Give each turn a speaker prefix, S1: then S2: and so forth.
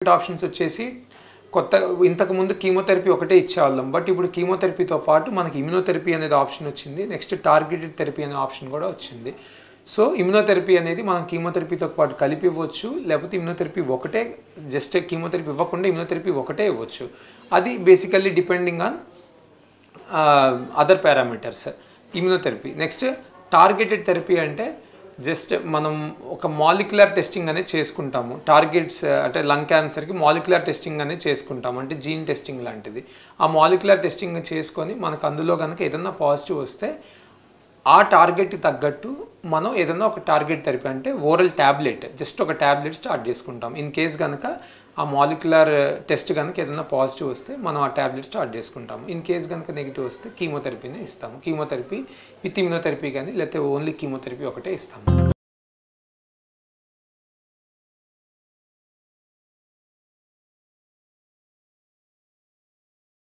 S1: Options వచ్చేసి కొత్త ఇంతకు ముందు కీమోథెరపీ ఒకటే ఇచ్చేవాళ్ళం. బట్ ఇప్పుడు కీమోథెరపీతో పాటు మనకి ఇమ్యునోథెరపీ అనేది ఆప్షన్ వచ్చింది. నెక్స్ట్ టార్గెటెడ్ థెరపీ అనే ఆప్షన్ కూడా వచ్చింది. సో ఇమ్యునోథెరపీ అనేది మనం కీమోథెరపీతో పాటు కలిపి ఇవ్వచ్చు, లేకపోతే ఇమ్యునోథెరపీ ఒకటే జస్ట్ కీమోథెరపీ ఇవ్వకుండా ఇమ్యునోథెరపీ ఒకటే ఇవ్వచ్చు. అది basically depending on other parameters immunotherapy. Next targeted therapy అంటే జస్ట్ మనం ఒక మాలిక్యులర్ టెస్టింగ్ అనేది చేసుకుంటాము. టార్గెట్స్ అంటే లంగ్ క్యాన్సర్కి మాలిక్యులర్ టెస్టింగ్ అనేది చేసుకుంటాము, అంటే జీన్ టెస్టింగ్ లాంటిది. ఆ మాలిక్యులర్ టెస్టింగ్ చేసుకొని మనకు అందులో కనుక ఏదన్నా పాజిటివ్ వస్తే ఆ టార్గెట్కి తగ్గట్టు మనం ఏదన్నా ఒక టార్గెట్ థెరపీ అంటే ఓరల్ ట్యాబ్లెట్, జస్ట్ ఒక ట్యాబ్లెట్ స్టార్ట్ చేసుకుంటాం. ఇన్ కేస్ కనుక ఆ మాలిక్యులర్ టెస్ట్ కనుక ఏదైనా పాజిటివ్ వస్తే మనం ఆ ట్యాబ్లెట్ స్టార్ట్ చేసుకుంటాము. ఇన్ కేస్ కనుక నెగిటివ్ వస్తే కీమోథెరపీనే ఇస్తాము. కీమోథెరపీ విత్ ఇమ్యునోథెరపీ కానీ లేకపోతే ఓన్లీ కీమోథెరపీ ఒకటే ఇస్తాము.